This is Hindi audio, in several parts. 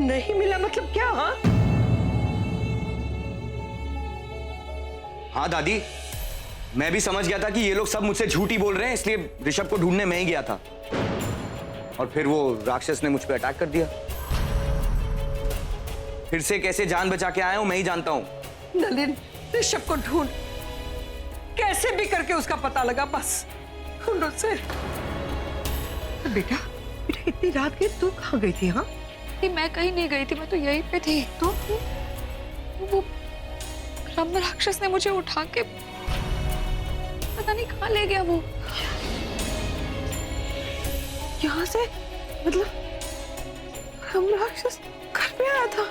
नहीं मिला मतलब क्या? हाँ हाँ दादी, मैं भी समझ गया था कि ये लोग सब मुझसे झूठ ही बोल रहे हैं, इसलिए ऋषभ को ढूंढने मैं ही गया था और फिर वो राक्षस ने मुझ पे अटैक कर दिया। फिर से कैसे जान बचा के आया हूं मैं ही जानता हूं। नलिन, ऋषभ को ढूंढ, कैसे भी करके उसका पता लगा, बस ढूंढ उसे। बेटा बेटा इतनी रात के तू कहाँ गई थी? हाँ मैं कहीं नहीं गई थी, मैं तो यहीं पे थी। तो वो ब्रह्म राक्षस ने मुझे उठा के पता नहीं कहाँ ले गया। वो यहाँ से मतलब हम राक्षस घर पे आया था?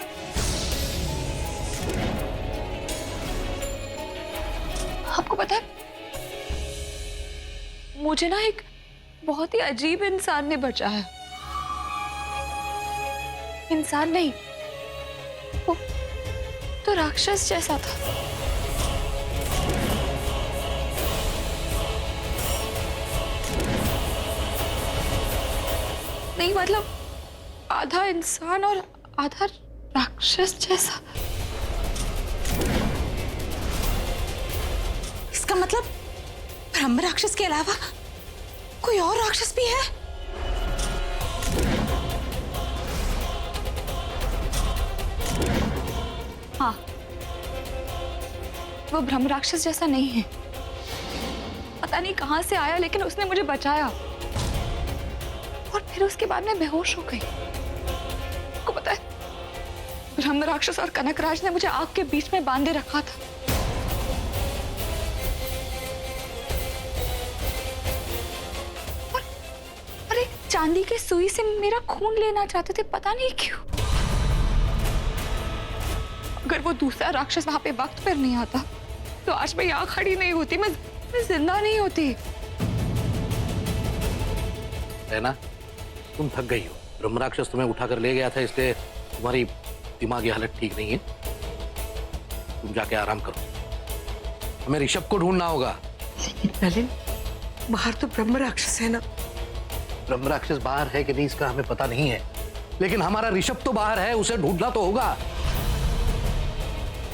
आपको पता है, मुझे ना एक बहुत ही अजीब इंसान ने बचाया। इंसान नहीं, वो तो राक्षस जैसा था। नहीं मतलब आधा इंसान और आधा राक्षस जैसा। इसका मतलब ब्रह्म राक्षस के अलावा कोई और राक्षस भी है? हाँ, वो ब्रह्म राक्षस जैसा नहीं है। पता नहीं कहां से आया, लेकिन उसने मुझे बचाया और फिर उसके बाद मैं बेहोश हो गई। आपको पता है, ब्रह्म राक्षस और कनकराज ने मुझे आग के बीच में बांधे रखा था। और एक चांदी की सुई से मेरा खून लेना चाहते थे, पता नहीं क्यों। अगर वो दूसरा राक्षस वहां पे वक्त पर नहीं आता तो आज मैं यहाँ खड़ी नहीं होती, मैं जिंदा नहीं होती। रहना, तुम थक गई हो। ब्रह्म राक्षस तुम्हें उठाकर ले गया था, इसलिए तुम्हारी दिमागी हालत ठीक नहीं है। तुम जाके आराम करो, हमें ऋषभ को ढूंढना होगा। नलिन, बाहर तो ब्रह्म राक्षस है ना? ब्रह्म राक्षस बाहर है कि नहीं इसका हमें पता नहीं है, लेकिन हमारा ऋषभ तो बाहर है, उसे ढूंढना तो होगा।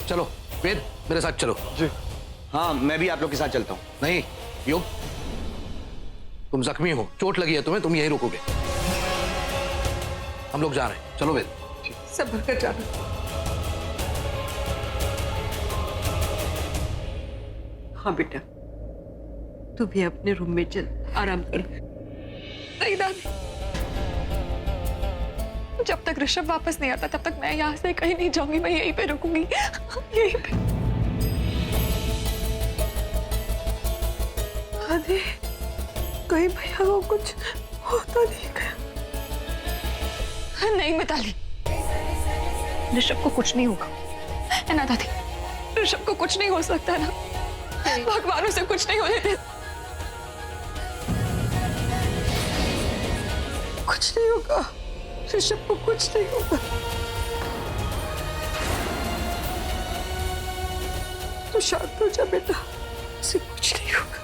चलो वेद, मेरे साथ चलो। जी हाँ, मैं भी आप लोग के साथ चलता हूँ। नहीं योग, तुम जख्मी हो, चोट लगी है तुम्हें, तुम यहीं रुकोगे। हम लोग जा रहे हैं, चलो वेद। सब भर कर जाना। हाँ बेटा, तू भी अपने रूम में चल, आराम कर। नहीं दादी, जब तक ऋषभ वापस नहीं आता तब तक मैं यहाँ से कहीं नहीं जाऊंगी। मैं यहीं पे रुकूंगी, यहीं पे। अरे कहीं भैया को कुछ होता नहीं गया? नहीं मिताली, ऋषभ को कुछ नहीं होगा, है ना दादी? ऋषभ को कुछ नहीं हो सकता ना, भगवान उसे कुछ नहीं होने दे। कुछ नहीं होगा, ऋषभ को कुछ नहीं होगा। तो शांत हो जा बेटा, उसे कुछ नहीं होगा।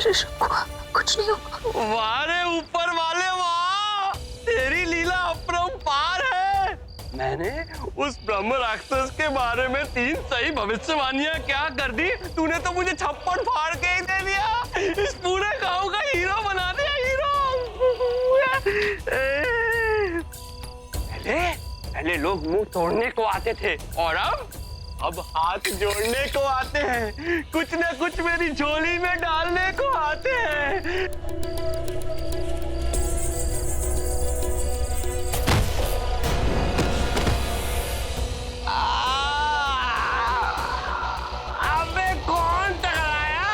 ऋषभ को कुछ नहीं होगा। वाह रे ऊपर वाले वाह, तेरी लीला अपरंपार है। मैंने उस ब्रह्म राक्षस के बारे में 3 सही भविष्यवाणियां क्या कर दी, तूने तो मुझे छप्पड़ फाड़ के ही दे दिया। इस पूरे गांव का हीरो बना दिया, हीरो। पहले लोग मुंह तोड़ने को आते थे और अब हाथ जोड़ने को आते हैं, कुछ न कुछ मेरी झोली में डालने को आते हैं। अबे कौन टकराया?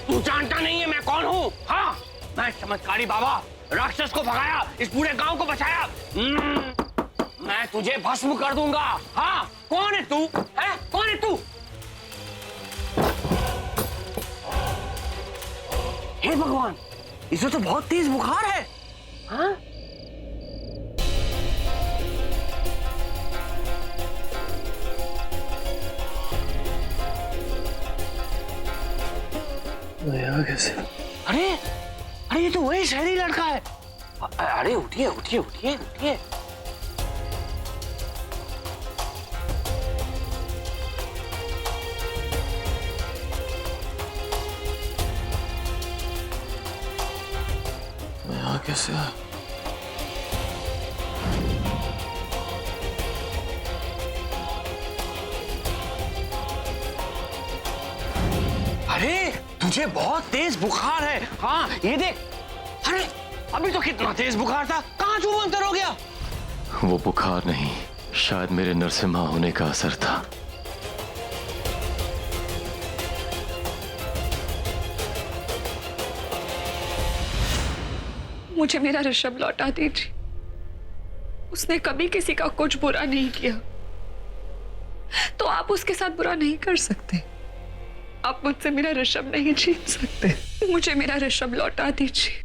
तू जानता नहीं है मैं कौन हूँ? हाँ, मैं चमत्कारी बाबा, राक्षस को भगाया, इस पूरे गांव को बचाया। मैं तुझे भस्म कर दूंगा। हाँ, कौन है तू? है? कौन है तू? हे भगवान, इसे तो बहुत तेज बुखार है। हाँ? यहाँ कैसे? अरे अरे ये तो वही शहरी लड़का है। अरे उठिए उठिए उठिए उठिए। मैं यहाँ कैसे आया? अरे तुझे बहुत तेज बुखार है। हाँ ये देख। अरे अभी तो कितना तेज बुखार था, कहाँ छू अंतर हो गया? वो बुखार नहीं, शायद मेरे नरसिम्हा होने का असर था। मुझे मेरा ऋषभ लौटा दीजिए। उसने कभी किसी का कुछ बुरा नहीं किया, तो आप उसके साथ बुरा नहीं कर सकते। आप मुझसे मेरा ऋषभ नहीं छीन सकते। मुझे मेरा ऋषभ लौटा दीजिए।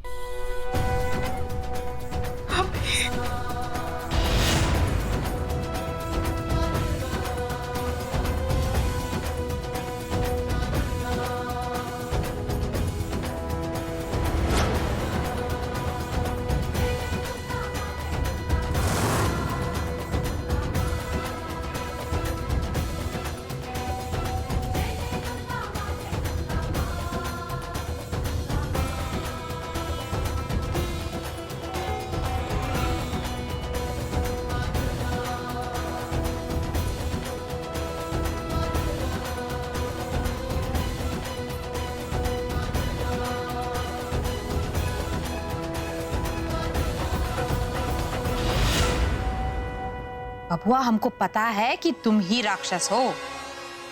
बबुआ, हमको पता है कि तुम ही राक्षस हो,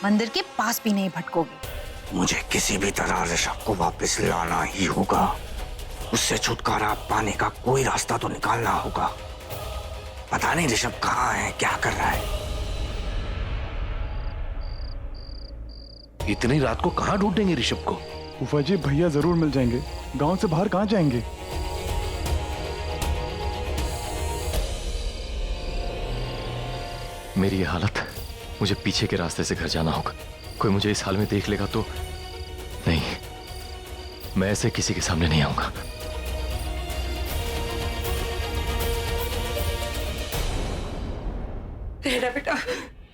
मंदिर के पास भी नहीं भटकोगे। मुझे किसी भी तरह ऋषभ को वापस लाना ही होगा। उससे छुटकारा पाने का कोई रास्ता तो निकालना होगा। पता नहीं ऋषभ कहाँ है, क्या कर रहा है। इतनी रात को कहाँ ढूंढेंगे ऋषभ को? फूफा जी, भैया जरूर मिल जाएंगे। गांव से बाहर कहाँ जाएंगे? मेरी ये हालत, मुझे पीछे के रास्ते से घर जाना होगा। कोई मुझे इस हाल में देख लेगा तो नहीं, मैं ऐसे किसी के सामने नहीं आऊंगा। तेरा बेटा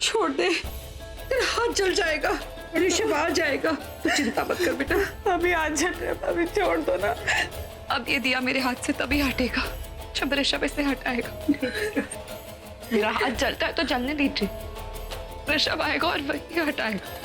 छोड़ दे, तेरा हाथ जल जाएगा, ऋषभ आ जाएगा। तू चिंता मत कर बेटा। अभी आज अभी छोड़ दो ना। अब ये दिया मेरे हाथ से तभी हटेगा जब ऋषभ इसे हटाएगा। मेरा हाथ जलता है तो जलने दीजिए। ऋषभ आएगा और वही हटाएगा।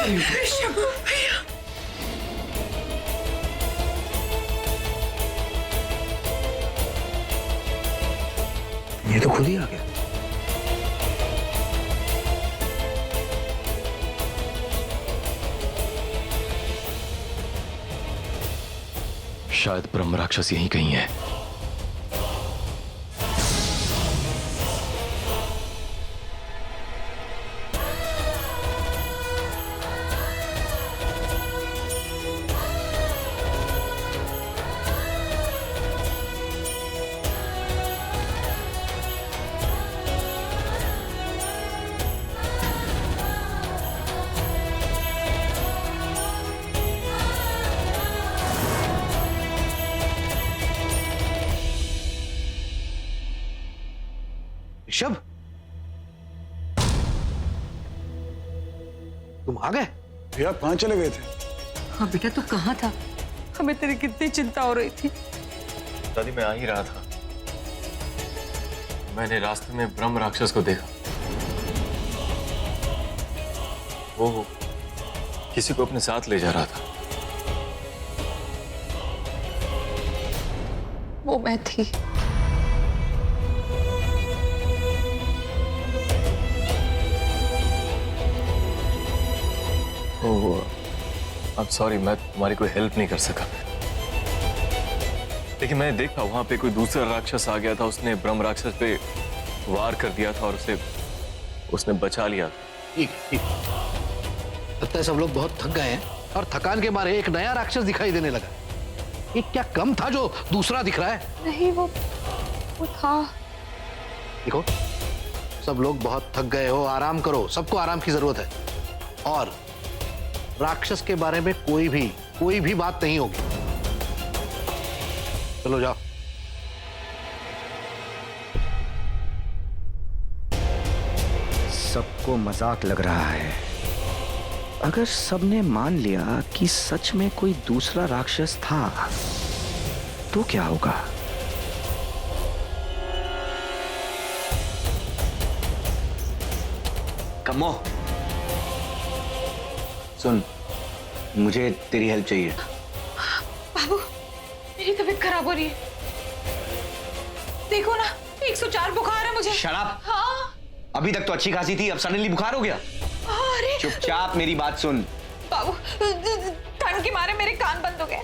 ऋषभ भैया, ये तो खुद ही आ गया। शायद ब्रह्म राक्षस यहीं कहीं है। ऋषभ, तुम आ गए? भैया कहाँ चले गए थे? हाँ बेटा, तू कहाँ था? हमें तेरी कितनी चिंता हो रही थी। दादी, मैं आ ही रहा था। मैंने रास्ते में ब्रह्म राक्षस को देखा। वो किसी को अपने साथ ले जा रहा था। वो मैं थी। ओह, I'm sorry, मैं तुम्हारी कोई हेल्प नहीं कर सका। लेकिन मैंने देखा वहां पे कोई दूसरा राक्षस आ गया था, उसने ब्रह्म राक्षस पे वार कर दिया था और उसने बचा लिया था। ठीक है, ठीक है। लगता है सब लोग बहुत थक गए हैं और थकान के मारे एक नया राक्षस दिखाई देने लगा। ये क्या कम था जो दूसरा दिख रहा है? नहीं, वो था। देखो, सब लोग बहुत थक गए हो, आराम करो, सबको आराम की जरूरत है। और राक्षस के बारे में कोई भी बात नहीं होगी। चलो जाओ। सबको मजाक लग रहा है। अगर सबने मान लिया कि सच में कोई दूसरा राक्षस था तो क्या होगा? कमो, सुन, मुझे तेरी हेल्प चाहिए। बाबू, मेरी तबीयत खराब हो रही है। देखो ना, 104 बुखार है मुझे। शराब? हाँ। अभी तक तो अच्छी खासी थी, अब सडनली बुखार हो गया। अरे चुपचाप मेरी बात सुन। बाबू, ठंड के मारे मेरे कान बंद हो गए,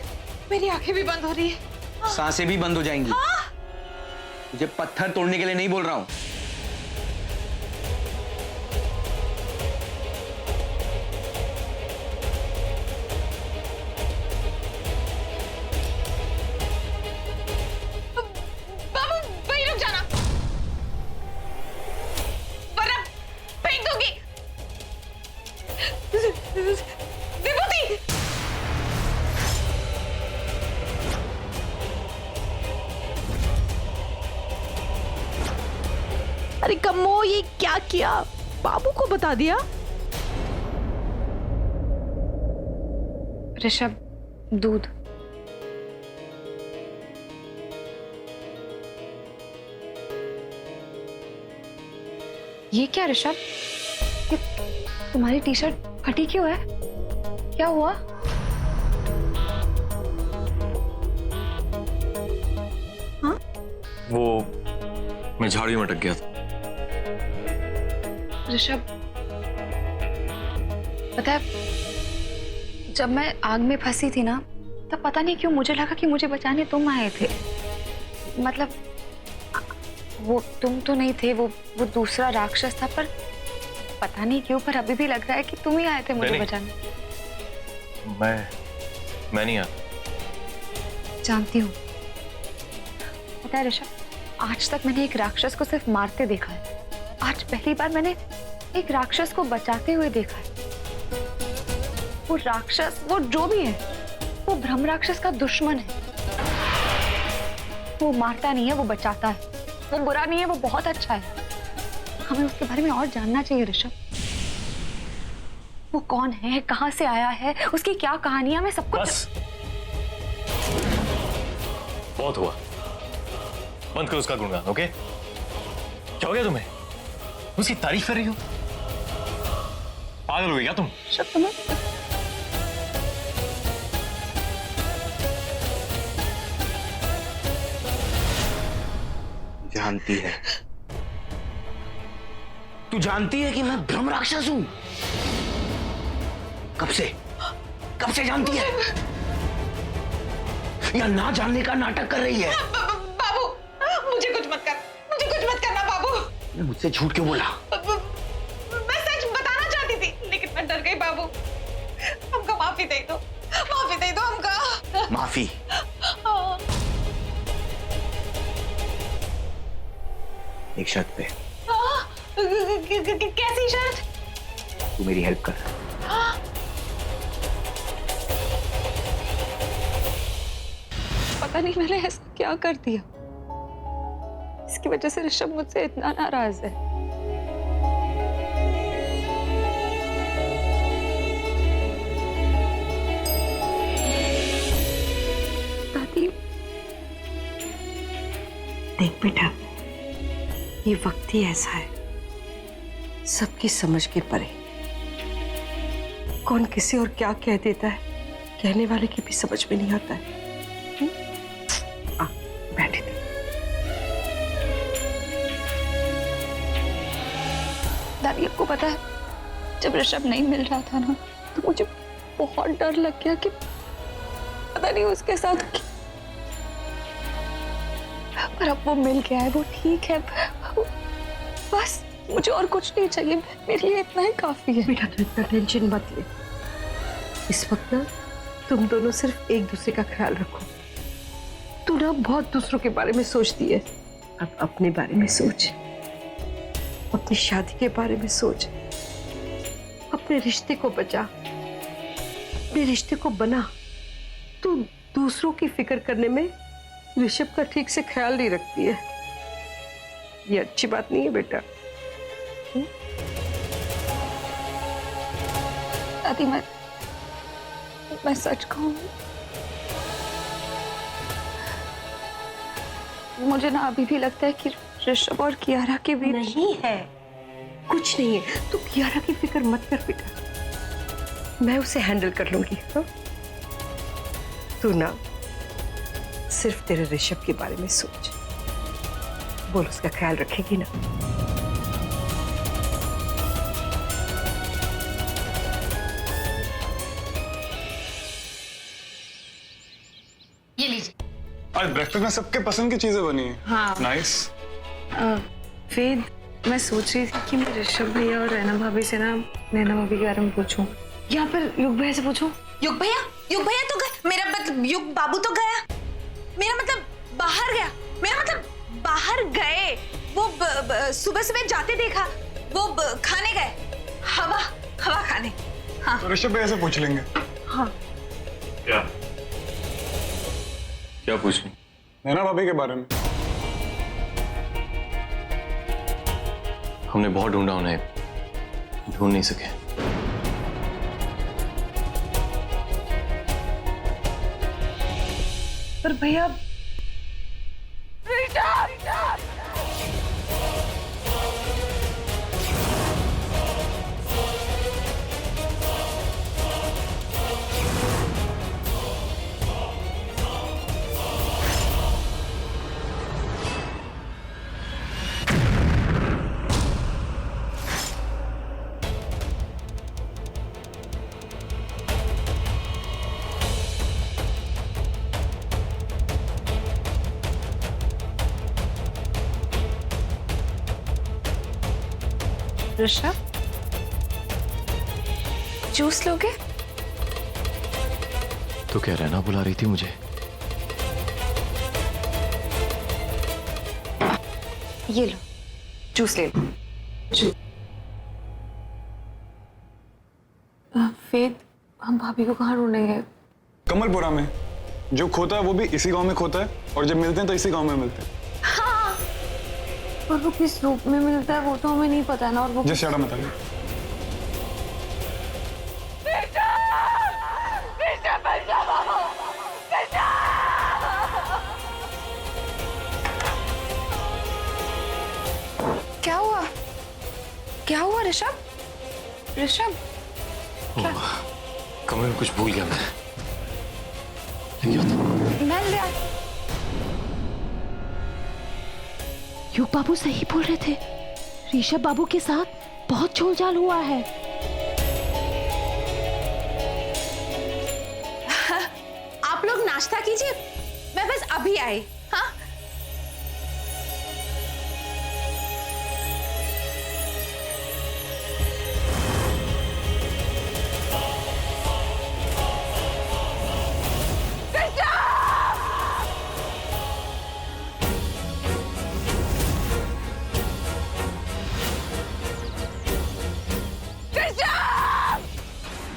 मेरी आंखें भी बंद हो रही है, सांसें भी बंद हो जाएंगी। तुझे पत्थर तोड़ने के लिए नहीं बोल रहा हूं। बाबू वहीं रुक जाना, वरना फेंक दूंगी। विभूति, अरे कम्मो, ये क्या किया? बाबू को बता दिया? ऋषभ, दूध। ये क्या ऋषभ? ये तुम्हारी टी शर्ट फटी क्यों है? क्या हुआ? हाँ? वो मैं झाड़ी में अटक गया था। ऋषभ, पता है, जब मैं आग में फंसी थी ना, तब पता नहीं क्यों मुझे लगा कि मुझे बचाने तुम आए थे। मतलब वो तुम तो नहीं थे, वो दूसरा राक्षस था, पर पता नहीं क्यों, पर अभी भी लग रहा है कि तुम ही आए थे मुझे बचाने। मैं नहीं आता। जानती हूँ। पता है ऋषभ, आज तक मैंने एक राक्षस को सिर्फ मारते देखा है। आज पहली बार मैंने एक राक्षस को बचाते हुए देखा है। वो राक्षस, वो जो भी है, वो ब्रह्म राक्षस का दुश्मन है। वो मारता नहीं है, वो बचाता है। वो बुरा नहीं है, वो बहुत अच्छा है। हमें उसके बारे में और जानना चाहिए ऋषभ। वो कौन है, कहां से आया है, उसकी क्या कहानी है, हमें सब कुछ। बस, बहुत हुआ। बंद करो उसका गुणगान, ओके? क्या हो गया तुम्हें? उसकी तारीफ कर रही हो? पागल हो गई क्या तुम? ऋषभ, तुम्हें जानती है, तू जानती है कि मैं ब्रह्म राक्षस हूं? कब से जानती है? या ना जानने का नाटक कर रही है? बाबू, मुझे कुछ मत कर, मुझे कुछ मत करना बाबू। ने मुझसे झूठ क्यों बोला? मैं सच बताना चाहती थी, लेकिन मैं डर गई बाबू। हमको माफी दे दो, माफी दे दो हमको। माफी? एक शर्त पे। कैसी शर्त? तू मेरी हेल्प कर। पता नहीं मैंने ऐसा क्या कर दिया, इसकी वजह से ऋषभ मुझसे इतना नाराज है। दादी, देख बेटा, ये वक्त ही ऐसा है, सबकी समझ के परे। कौन किसी और क्या कह देता है, कहने वाले की भी समझ में नहीं आता है। आ, बैठे थे। दादी, आपको पता है, जब ऋषभ नहीं मिल रहा था ना, तो मुझे बहुत डर लग गया कि पता नहीं उसके साथ पर अब वो मिल गया है, वो ठीक है। बस मुझे और कुछ नहीं चाहिए, मेरे लिए इतना ही काफी है। बेटा तू इतना टेंशन मत ले। इस वक्त ना तुम दोनों सिर्फ एक दूसरे का ख्याल रखो। तू ना बहुत दूसरों के बारे में सोचती है, अब अपने बारे में सोच, अपनी शादी के बारे में सोच, अपने रिश्ते को बचा, अपने रिश्ते को बना। तू दूसरों की फिक्र करने में ऋषभ का ठीक से ख्याल नहीं रखती है, ये अच्छी बात नहीं है बेटा। दादी मैं सच कहूं, मुझे ना अभी भी लगता है कि ऋषभ और कियारा के बीच नहीं है, कुछ नहीं है। तू कियारा की फिक्र मत कर बेटा, मैं उसे हैंडल कर लूंगी। हाँ? तू ना सिर्फ तेरे ऋषभ के बारे में सोच, बोल उसका ख्याल रखेगी ना। ये लीजिए। आज ब्रेकफास्ट में सबके पसंद की चीजें बनी है। हाँ। नाइस। वेद, मैं सोच रही थी कि मैं ऋषभ भैया और रैना भाभी से ना नैना भाभी के बारे में पूछूं, या फिर युग भैया से पूछूं। युग भैया तो गए, मेरा मतलब युग बाबू तो गया, मेरा मतलब बाहर गया, मेरा मतलब बाहर गए। वो सुबह सुबह जाते देखा, वो खाने गए, हवा खाने। हाँ तो ऋषभ भैया से पूछ लेंगे। हाँ। क्या पूछनी? नैना भाभी के बारे में। हमने बहुत ढूंढा, उन्हें ढूंढ नहीं सके। पर भैया ऋषभ, जूस लोगे? तो क्या रहना बुला रही थी मुझे? ये लो, जूस ले लो। वेद, हम भाभी को कहाँ ढूंढेंगे? कमलपुरा में। जो खोता है वो भी इसी गांव में खोता है, और जब मिलते हैं तो इसी गांव में मिलते हैं। पर वो किस रूप में मिलता है वो तो हमें नहीं पता ना। और वो जैसे बता रही। क्या हुआ ऋषभ? कमल, कुछ भूल गया मैं। मैं ले आई। युग बाबू सही बोल रहे थे, ऋषभ बाबू के साथ बहुत झोलझाल हुआ है। आप लोग नाश्ता कीजिए, मैं बस अभी आई। हाँ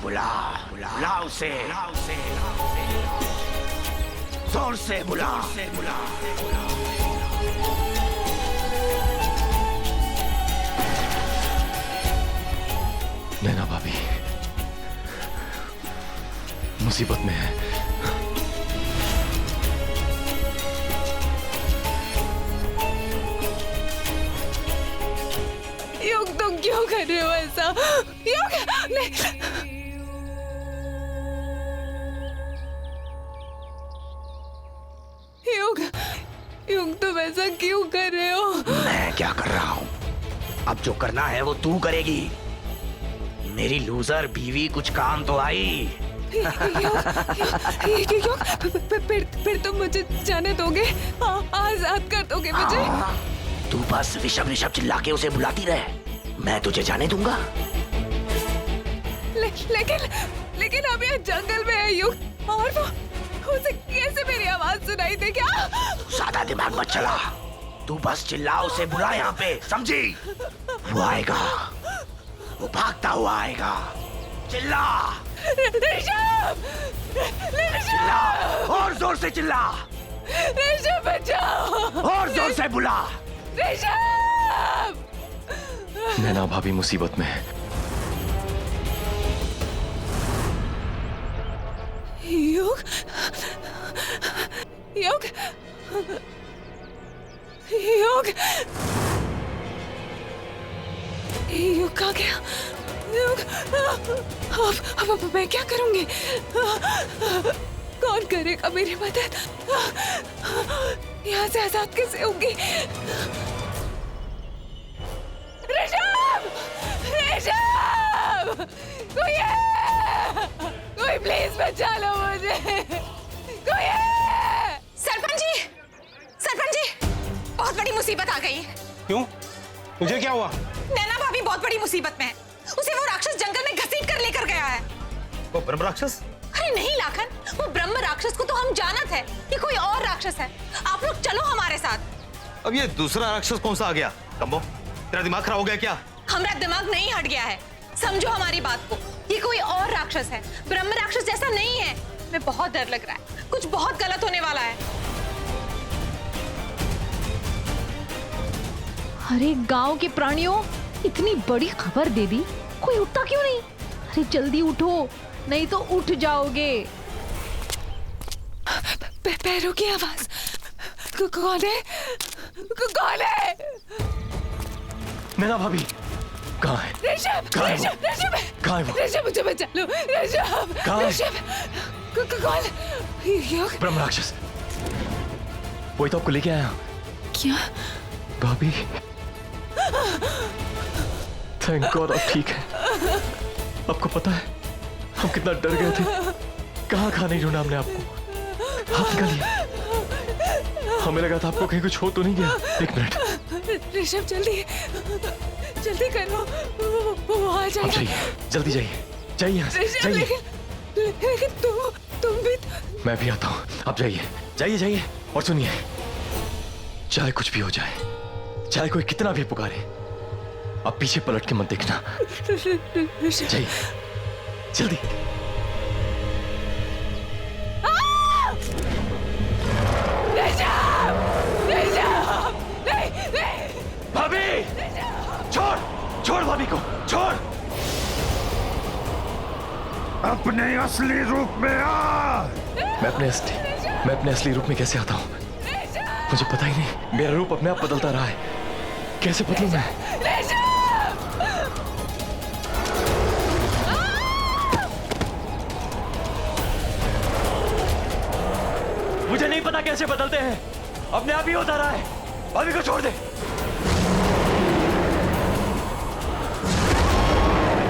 बुला उसे, जोर से बुला। नैना भाभी मुसीबत में है। युग, तुम क्यों कर रहे हो ऐसा? युग, नहीं। युग, तुम ऐसा क्यों कर रहे हो? मैं क्या कर रहा हूँ? अब जो करना है वो तू करेगी। मेरी लूजर बीवी कुछ काम तो आई। फिर तुम मुझे जाने दोगे, आजाद कर दोगे मुझे? तू बस ऋषभ ऋषभ चिल्ला के उसे बुलाती रहे, मैं तुझे जाने दूंगा। लेकिन हम यहाँ जंगल में है युग, और वो उसे कैसे मेरी आवाज सुनाई दे? क्या ज्यादा दिमाग मत चला, तू बस चिल्ला, उसे बुला यहाँ पे, समझी? वो आएगा, वो भागता हुआ आएगा, चिल्ला चिल्ला, और जोर से चिल्ला, ऋषभ बचाओ, और जोर से बुला। ऋषभ! नैना भाभी मुसीबत में है। युग युग युग युग कहाँ गया? युग, अब मैं क्या करूंगी? कौन करेगा मेरी मदद? यहाँ से आजाद कैसे होंगी? ऋषभ! ऋषभ! कोई है? कोई प्लीज बचा लो मुझे, कोई है? सरपंच जी, सरपंच जी, बहुत बड़ी मुसीबत आ गई। क्यों? तुझे क्या हुआ? नैना भाभी बहुत बड़ी मुसीबत में है। उसे वो राक्षस जंगल में घसीट कर लेकर गया है। वो ब्रह्म राक्षस? अरे नहीं लाखन, वो ब्रह्म राक्षस को तो हम जानत है कि कोई और राक्षस है। आप लोग चलो हमारे साथ। अब ये दूसरा राक्षस कौन सा आ गया? कम्बो, तेरा दिमाग खराब हो गया क्या? हमारा दिमाग नहीं हट गया है, समझो हमारी बात को। ये कोई और राक्षस है, ब्रह्म राक्षस जैसा नहीं है। हमें बहुत डर लग रहा है, कुछ बहुत गलत होने वाला है। अरे गांव के प्राणियों, इतनी बड़ी खबर दे दी, कोई उठता क्यों नहीं? अरे जल्दी उठो, नहीं तो उठ जाओगे। पैरों की आवाज, कौन है? कौन है? नैना भाभी कहाँ है? ऋषभ! कहाँ है वो? ऋषभ! ऋषभ! कहाँ है वो? ऋषभ मुझे बचा लो, ऋषभ! कहाँ है? ऋषभ! कौन? युग? ब्रह्म राक्षस, वही तो आपको लेके आया। क्या? भाभी, थैंक गॉड आप ठीक है। आपको पता है हम कितना डर गए थे, कहाँ खाने ढूंढा हमने आपको। हाथ निकालिए, हमें लगा था आपको कहीं कुछ हो तो नहीं गया। एक मिनट ऋषभ, जल्दी जल्दी करो, वो आ आप जाएगा। जाइए, जल्दी जाइए, जाइए यहाँ से, ऋषभ, जाइए। लेकिन तुम भी मैं भी आता हूँ, आप जाइए, जाइए जाइए। और सुनिए, चाहे कुछ भी हो जाए, चाहे कोई कितना भी पुकारे, आप पीछे पलट के मत देखना। जाइए जल्दी। भाभी, छोड़ छोड़ भाभी को, छोड़। अपने असली रूप में आ। मैं अपने असली रूप में कैसे आता हूँ? मुझे पता ही नहीं, मेरा रूप अपने आप बदलता रहा है। कैसे बदलूं मैं? मुझे नहीं पता कैसे बदलते हैं, अपने आप ही होता रहा है। भाभी को छोड़ दे।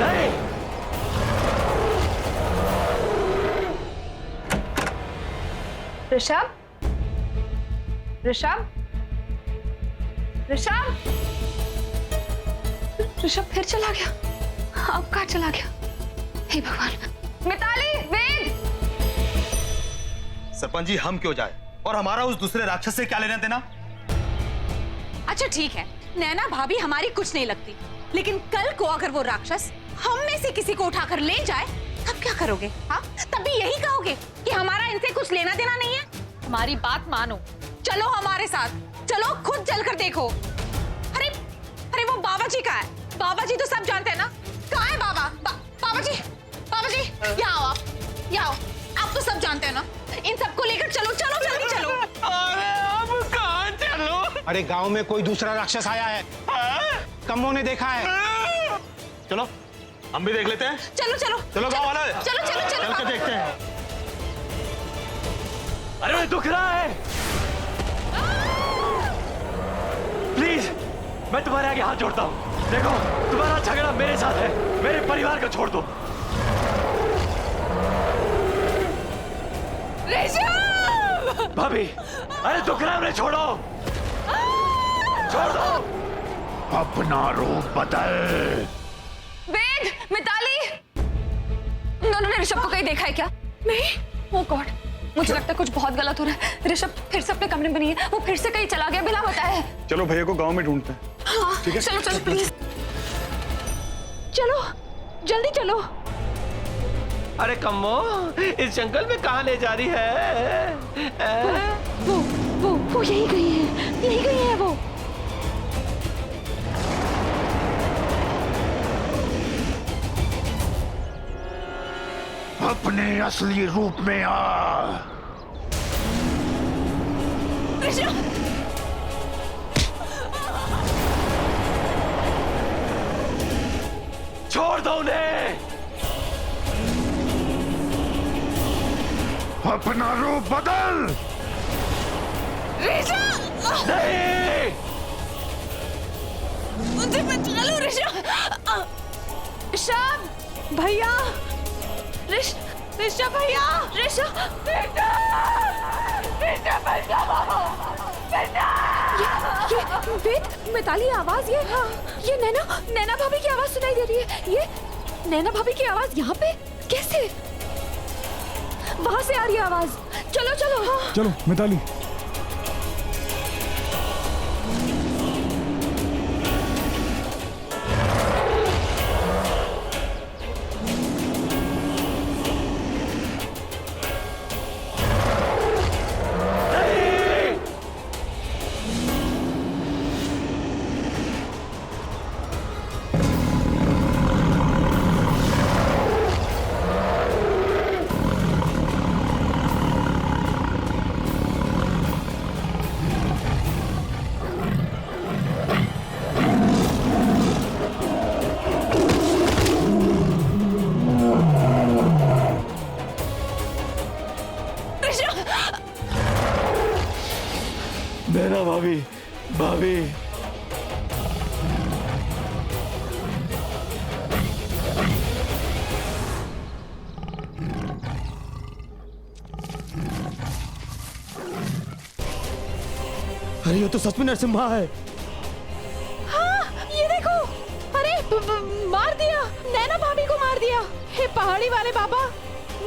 नहीं। ऋषभ, ऋषभ, ऋषभ, ऋषभ फिर चला गया। अब कहाँ चला गया? हे भगवान! मिताली, वेद! सरपंच जी, हम क्यों जाए, और हमारा उस दूसरे राक्षस से क्या लेना देना? अच्छा ठीक है, नैना भाभी हमारी कुछ नहीं लगती, लेकिन कल को अगर वो राक्षस हम में से किसी को उठाकर ले जाए, तब क्या करोगे? हाँ, तब भी यही कहोगे कि हमारा इनसे कुछ लेना देना नहीं है? हमारी बात मानो, चलो हमारे साथ, चलो खुद चलकर देखो। अरे अरे वो बाबा जी कहाँ है? बाबा जी तो सब जानते हैं ना। कहाँ है बाबा? बाबा जी, बाबा जी, यहाँ आओ, आप यहाँ आओ। आप तो सब जानते हैं ना। इन सबको लेकर चलो, चलो जल्दी चलो। अरे अब कहाँ चलो? अरे गांव में कोई दूसरा राक्षस आया है, कम्मो ने देखा है। चलो हम भी देख लेते हैं। चलो चलो चलो गाँव वाले, चलो चलो चलो चल के देखते हैं। अरे मुझे दुख रहा है, प्लीज मैं तुम्हारे आगे हाथ जोड़ता हूँ। देखो, तुम्हारा झगड़ा मेरे साथ है, मेरे परिवार को छोड़ दो। ऋषभ! भाभी, अरे दुखना उन्हें छोड़ो, छोड़ दो। अपना रूप बदल। वेद, मिताली, दोनों ने ऋषभ को कहीं देखा है क्या? नहीं। ओह गॉड, मुझे लगता है कुछ बहुत गलत हो रहा है। ऋषभ फिर से अपने कमरे में नहीं है, वो फिर से कहीं चला गया बिना बताए। चलो भैया को गांव में ढूंढते हैं। हाँ, ठीक है? चलो चलो प्लीज। चलो जल्दी चलो। अरे कम्मो, इस जंगल में कहाँ ले जा रही है? वो यही गई है, यही गई है वो। अपने असली रूप में आ। छोड़ दो उन्हें। अपना रूप बदल। नहीं, मुझे बचा लो ऋषभ। ऋषभ भैया, ऋषभ भैया, ऋषभ बेटा, ऋषभ बेटा, ये वेद, मिताली आवाज ये नैना भाभी की आवाज सुनाई दे रही है। ये नैना भाभी की आवाज यहाँ पे कैसे? वहां से आ रही है आवाज। चलो चलो। हाँ चलो मिताली। नैना भाभी, भाभी। अरे ये तो सच में नरसिम्हा है। हाँ, ये देखो। अरे मार दिया, नैना भाभी को मार दिया। हे पहाड़ी वाले बाबा,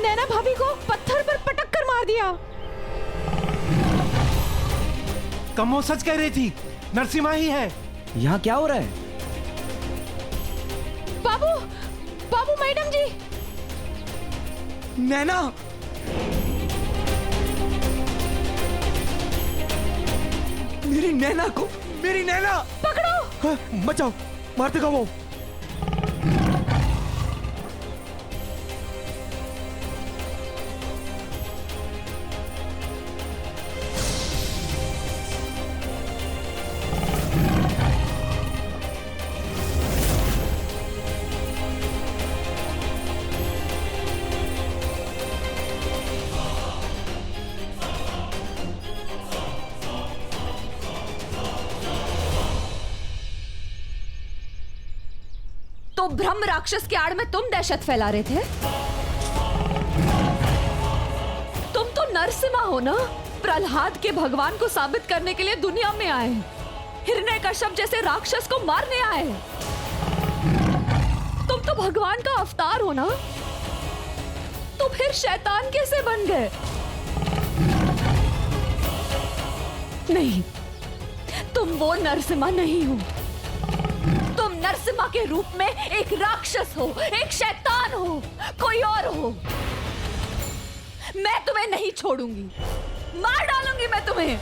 नैना भाभी को पत्थर पर पटक कर मार दिया। कमो सच कह रही थी, नरसिम्हा ही है। यहाँ क्या हो रहा है? बाबू मैडम जी। नैना, मेरी नैना पकड़ो। बचाओ, मारते का वो। तो ब्रह्म राक्षस के आड़ में तुम दहशत फैला रहे थे? तुम तो नरसिम्हा हो ना? प्रहलाद के भगवान को साबित करने के लिए दुनिया में आए, हिरण्यकश्यप जैसे राक्षस को मारने आए। तुम तो भगवान का अवतार हो ना? तो फिर शैतान कैसे बन गए? नहीं, तुम वो नरसिम्हा नहीं हो। तुम नरसिम्हा के रूप में एक राक्षस हो, एक शैतान हो, कोई और हो। मैं तुम्हें नहीं छोड़ूंगी, मार डालूंगी मैं तुम्हें।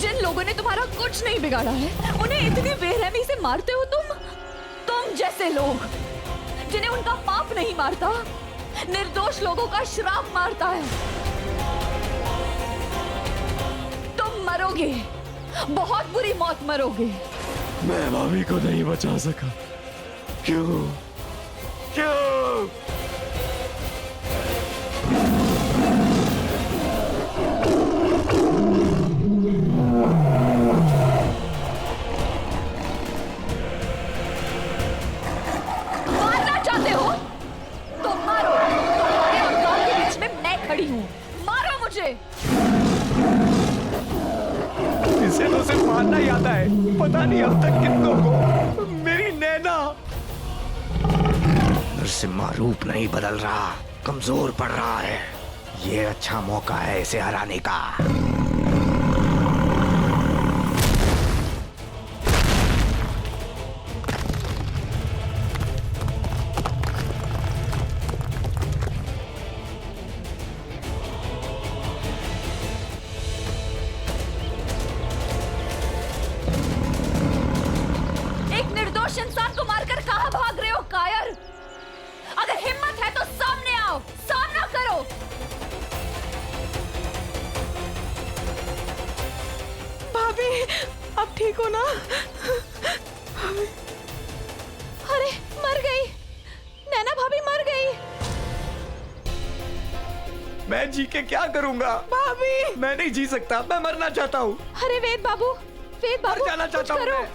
जिन लोगों ने तुम्हारा कुछ नहीं बिगाड़ा है, उन्हें इतनी बेरहमी से मारते हो तुम जैसे लोग जिन्हें उनका पाप नहीं मारता, निर्दोष लोगों का श्राप मारता है। तुम मरोगे, बहुत बुरी मौत मरोगे। मैं भाभी को नहीं बचा सका। क्यों? मारना ही आता है। पता नहीं अब तक कितनों को। मेरी नैना। नरसिम्हा रूप नहीं बदल रहा, कमजोर पड़ रहा है। ये अच्छा मौका है इसे हराने का। एक निर्दोष इंसान को मारकर कहां भाग रहे हो कायर? अगर हिम्मत है तो सामने आओ, सामना करो। भाभी अब ठीक हो ना? अरे मर गई, नैना भाभी मर गई। मैं जी के क्या करूंगा? भाभी मैं नहीं जी सकता, मैं मरना चाहता हूँ। अरे वेद बाबू मर जाना चाहता हूँ मैं।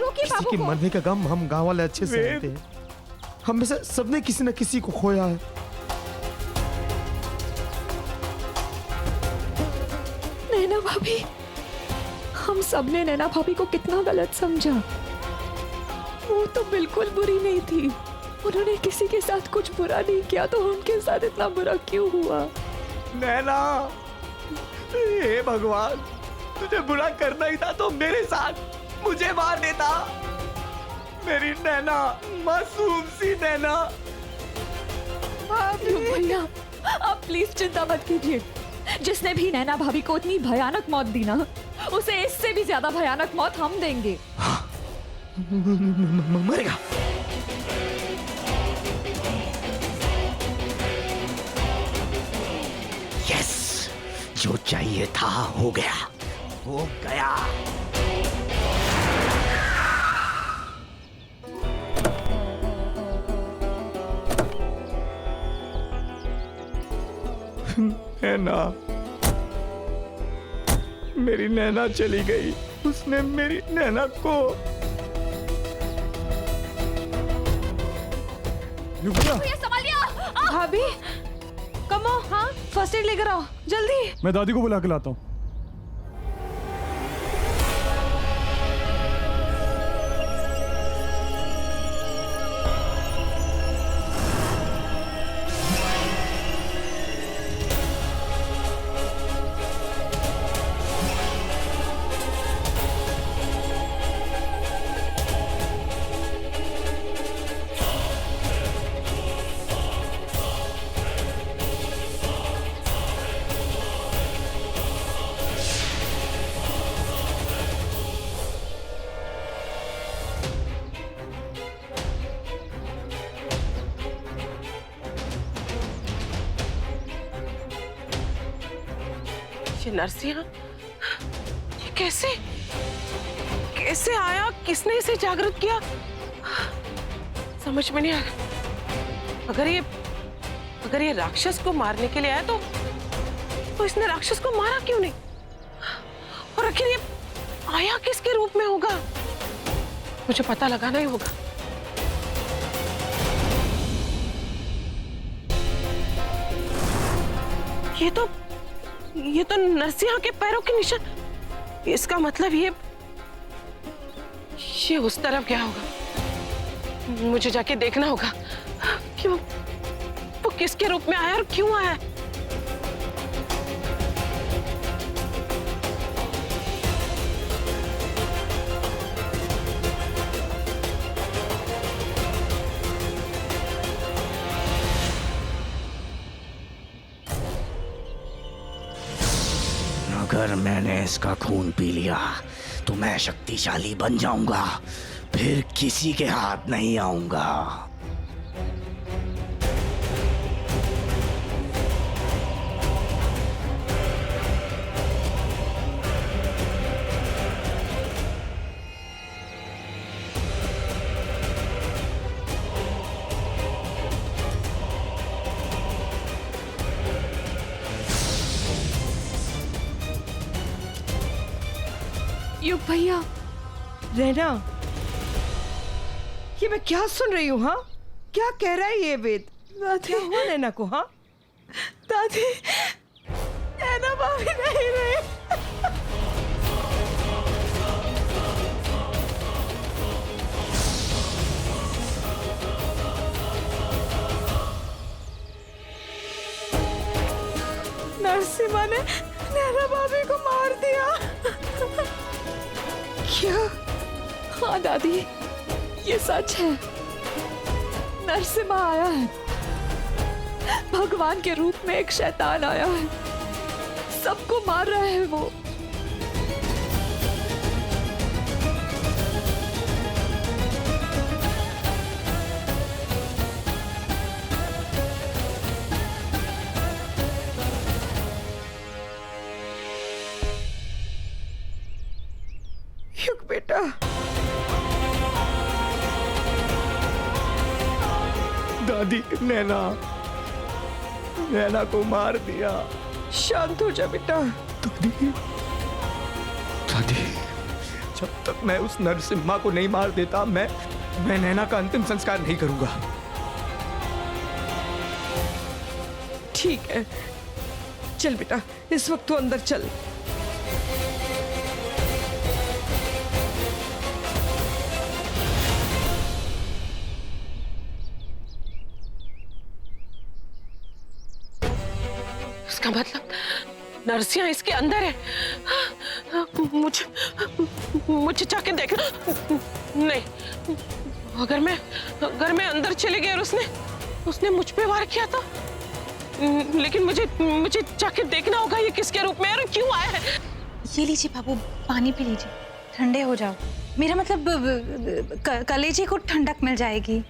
रोकिए किसी बाबू के को। मरने का गम हम गांव वाले अच्छे से वेद। जानते हैं। हम में से सबने किसी न किसी को खोया है। नैना भाभी, हम सबने नैना भाभी को कितना गलत समझा। वो तो बिल्कुल बुरी नहीं थी। उन्होंने किसी के साथ कुछ बुरा नहीं किया, तो उनके साथ इतना बुरा क्यों हुआ? नैना, हे भगवान, तुझे बुरा करना ही था तो मेरे साथ मुझे मार देता। मेरी नैना, मासूम सी नैना। भैया आप प्लीज चिंता मत कीजिए। जिसने भी नैना भाभी को इतनी भयानक मौत दी ना, उसे इससे भी ज्यादा भयानक मौत हम देंगे। मरेगा। यस, जो चाहिए था हो गया, हो गया। नैना, मेरी नैना चली गई। उसने मेरी नैना को। ये संभालिए। भाभी कमो, हाँ फर्स्ट एड लेकर आओ जल्दी। मैं दादी को बुला के लाता हूँ। ये नरसिंहा, ये कैसे कैसे आया? किसने इसे जागृत किया? समझ में नहीं आया। अगर ये राक्षस को मारने के लिए आया तो इसने राक्षस को मारा क्यों नहीं? और आखिर ये आया किसके रूप में होगा? मुझे पता लगाना ही होगा। ये तो नरसिंहा के पैरों के निशान। इसका मतलब ये उस तरफ गया होगा। मुझे जाके देखना होगा कि वो किसके रूप में आया और क्यों आया। अगर मैंने इसका खून पी लिया तो मैं शक्तिशाली बन जाऊंगा, फिर किसी के हाथ नहीं आऊंगा। युग भैया। नैना, ये मैं क्या सुन रही हूँ? हाँ, क्या कह रहा है ये वेद? क्या हुआ नैना को? हाँ दादी, नैना भाभी नहीं रहे। नरसिम्हा ने नैना भाभी को मार दिया। क्या? हाँ दादी, ये सच है। नरसिम्हा आया है, भगवान के रूप में एक शैतान आया है, सबको मार रहा है वो। युग बेटा, दादी, नैना को मार दिया। शांत हो जा बेटा। दादी, जब तक मैं उस नरसिम्हा को नहीं मार देता, मैं नैना का अंतिम संस्कार नहीं करूंगा। ठीक है, चल बेटा, इस वक्त तो अंदर चल। इसका मतलब नरसिया इसके अंदर है। मुझे जाके देखना। नहीं, अगर मैं अंदर चले गया और उसने मुझ पे वार किया था, लेकिन मुझे जाके देखना होगा ये किसके रूप में है और क्यों आया है। ये लीजिए बाबू, पानी पी लीजिए, ठंडे हो जाओ। मेरा मतलब कलेजे को ठंडक मिल जाएगी।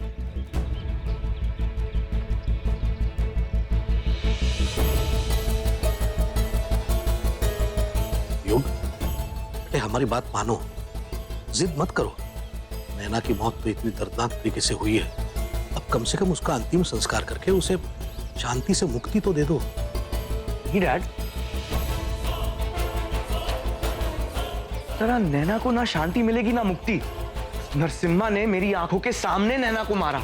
युग, बेटे हमारी बात मानो, जिद मत करो। नैना की मौत तो इतनी दर्दनाक तरीके से हुई है, अब कम से कम उसका अंतिम संस्कार करके उसे शांति से मुक्ति तो दे दो। नहीं डैड, तेरा नैना को ना शांति मिलेगी ना मुक्ति। नरसिम्हा ने मेरी आंखों के सामने नैना को मारा।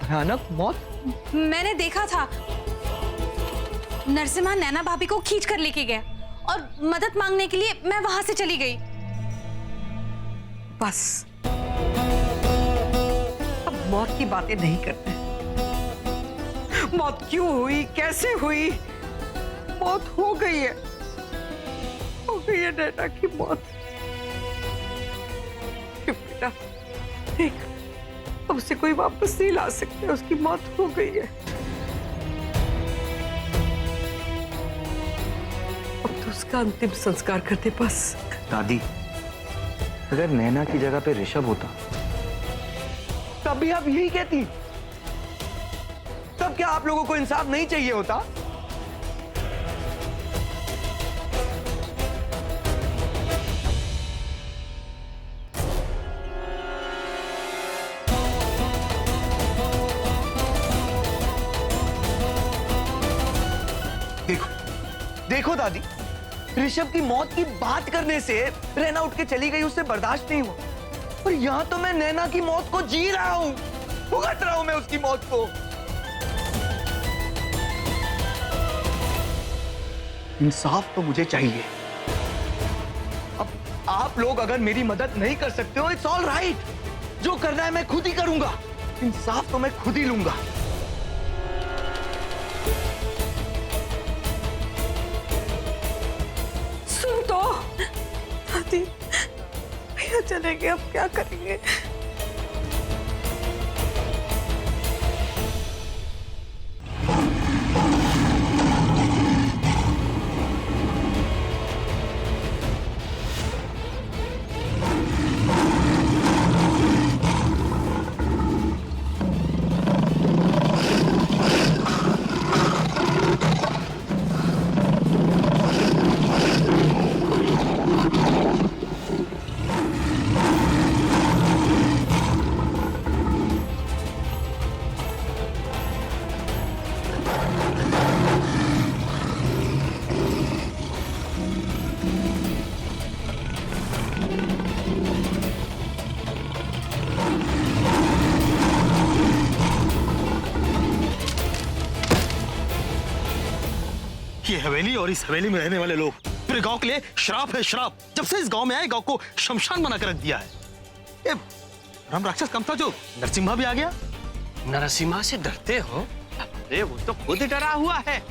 भयानक मौत। मैंने देखा था, नरसिम्हा नैना भाभी को खींच कर लेके गया और मदद मांगने के लिए मैं वहां से चली गई। बस अब मौत की बातें नहीं करते। मौत क्यों हुई, कैसे हुई? मौत हो गई है नैना की मौत। बेटा देख, अब उसे कोई वापस नहीं ला सकते, उसकी मौत हो गई है। अब तो उसका अंतिम संस्कार करते बस। दादी, अगर नैना की जगह पे ऋषभ होता तब भी आप यही कहती। तब क्या आप लोगों को इंसाफ नहीं चाहिए होता? देखो दादी, ऋषभ की मौत की बात करने से नैना उठ के चली गई, उससे बर्दाश्त नहीं हुआ। और यहां तो मैं नैना की मौत को जी रहा हूं, भुगत रहा हूं मैं उसकी मौत को। इंसाफ तो मुझे चाहिए। अब आप लोग अगर मेरी मदद नहीं कर सकते हो, इट्स ऑल राइट। जो करना है मैं खुद ही करूंगा। इंसाफ तो मैं खुद ही लूंगा। भैया चले गए, अब क्या करेंगे? ये हवेली और इस हवेली में रहने वाले लोग पूरे गांव के लिए श्राप है, श्राप। जब से इस गांव में आए, गांव को शमशान बना कर रख दिया है। ये राम राक्षस कम था जो नरसिम्हा भी आ गया। नरसिम्हा से डरते हो? अरे वो तो खुद डरा हुआ है,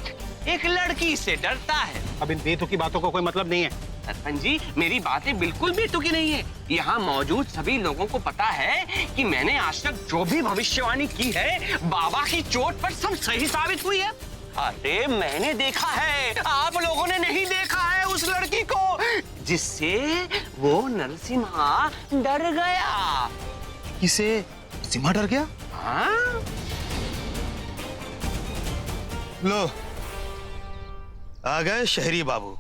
एक लड़की से डरता है। अब इन बेतुकी बातों का कोई मतलब नहीं है। सरपंच जी, मेरी बातें बिल्कुल बेतुकी नहीं है। यहाँ मौजूद सभी लोगों को पता है कि मैंने आज तक जो भी भविष्यवाणी की है बाबा की चोट पर सब सही साबित हुई है। अरे मैंने देखा है, आप लोगों ने नहीं देखा है उस लड़की को जिससे वो नरसिम्हा डर गया। किसे सिम्हा डर गया? हाँ? लो आ गए शहरी बाबू।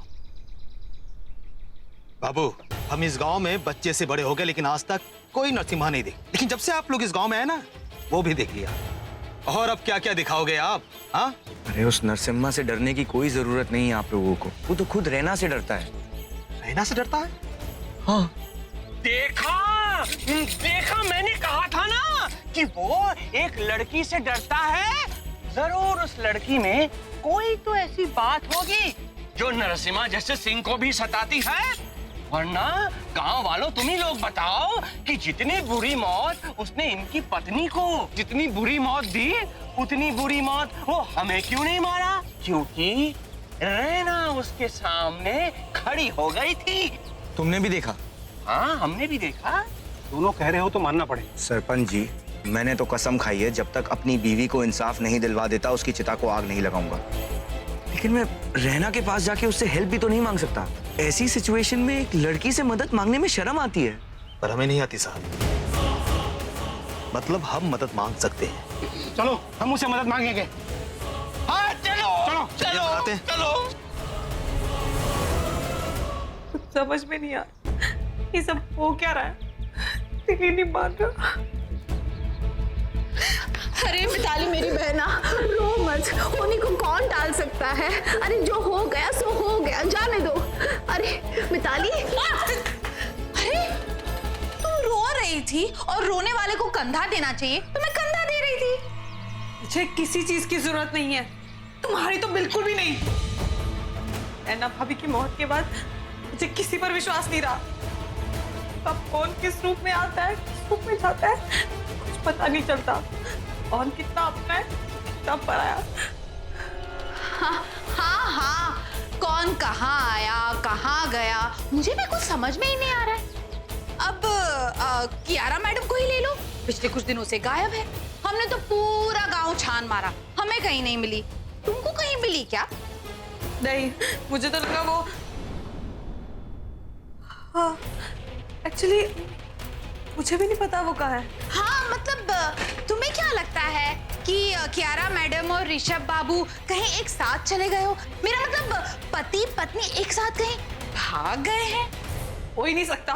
बाबू, हम इस गांव में बच्चे से बड़े हो गए लेकिन आज तक कोई नरसिम्हा नहीं देखे। लेकिन जब से आप लोग इस गांव में आए ना, वो भी देख लिया। और अब क्या क्या दिखाओगे आप? हाँ, अरे उस नरसिम्हा से डरने की कोई जरूरत नहीं है आप लोगों को, वो तो खुद रैना से डरता है। रैना से डरता है? हाँ। देखा मैंने कहा था ना कि वो एक लड़की से डरता है। जरूर उस लड़की में कोई तो ऐसी बात होगी जो नरसिम्हा जैसे सिंह को भी सताती है। वरना गांव वालों तुम ही लोग बताओ कि जितनी बुरी मौत उसने इनकी पत्नी को जितनी बुरी मौत दी, उतनी बुरी मौत वो हमें क्यों नहीं मारा? क्योंकि रैना उसके सामने खड़ी हो गई थी। तुमने भी देखा? हाँ, हमने भी देखा। दोनों कह रहे हो तो मानना पड़ेगा। सरपंच जी, मैंने तो कसम खाई है जब तक अपनी बीवी को इंसाफ नहीं दिलवा देता उसकी चिता को आग नहीं लगाऊंगा। लेकिन मैं रैना के पास जाके उससे हेल्प भी तो नहीं मांग सकता। ऐसी सिचुएशन में एक लड़की से मदद मांगने में शर्म आती है। पर हमें नहीं आती साहब। मतलब हम मदद मांग सकते हैं। चलो हम उससे मदद मांगेंगे। हाँ चलो चलो चलो आते हैं। चलो। कुछ समझ में नहीं आ ये सब हो क्या रहा है। दिल ही नहीं मान रहा। अरे मिताली मेरी बहना, रो मत, उन्हीं को कौन टाल सकता है। अरे जो हो गया सो हो गया, जाने दो। अरे मिताली, अरे तुम रो रही थी और रोने वाले को कंधा देना चाहिए, तो मैं कंधा दे रही थी। मुझे किसी चीज की जरूरत नहीं है, तुम्हारी तो बिल्कुल भी नहीं। नैना भाभी की मौत के बाद मुझे किसी पर विश्वास नहीं रहा। अब कौन किस रूप में आता है, किस रूप में जाता है, कुछ पता नहीं चलता। कौन कितना अपना है, कितना पराया। हाँ, कौन कहाँ आया, कहाँ गया, मुझे भी कुछ समझ में ही नहीं आ रहा है। अब कियारा मैडम को ही ले लो, पिछले कुछ दिनों से गायब है। हमने तो पूरा गांव छान मारा, हमें कहीं नहीं मिली। तुमको कहीं मिली क्या? नहीं, मुझे तो लगा वो एक्चुअली मुझे भी नहीं पता वो कहाँ है। हाँ मतलब तुम्हें क्या लगता है कि कियारा मैडम और ऋषभ बाबू कहीं एक साथ चले गए हो? मेरा मतलब पति पत्नी एक साथ कहीं भाग गए हैं? हो ही नहीं सकता।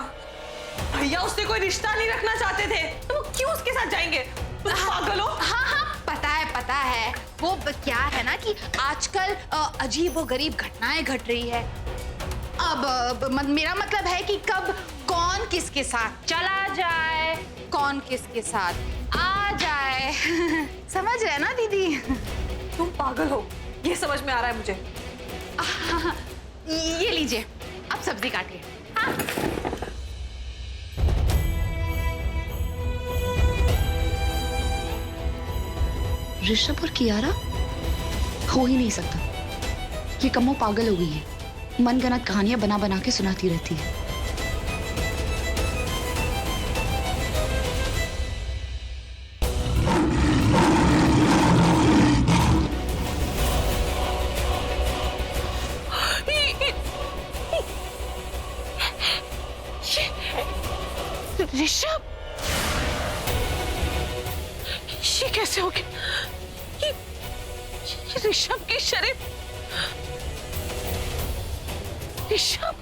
भैया उससे कोई रिश्ता नहीं रखना चाहते थे, तो वो क्यों उसके साथ जाएंगे? पागल हो? हाँ, पता है। वो क्या है ना कि आजकल अजीब व गरीब घटनाएं घट रही है। अब मेरा मतलब है कि कब कौन किसके साथ चला जाए, कौन किसके साथ आ जाए। समझ रहे ना दीदी? तुम पागल हो, ये समझ में आ रहा है मुझे। ये लीजिए, अब सब्जी काटिए। हाँ। ऋषभ और कियारा हो ही नहीं सकता। ये कमो पागल हो गई है, मनगढ़ंत कहानियां बना बना के सुनाती रहती है। ऋषभ, ये कैसे हो गया? ये ऋषभ के शरीर। ऋषभ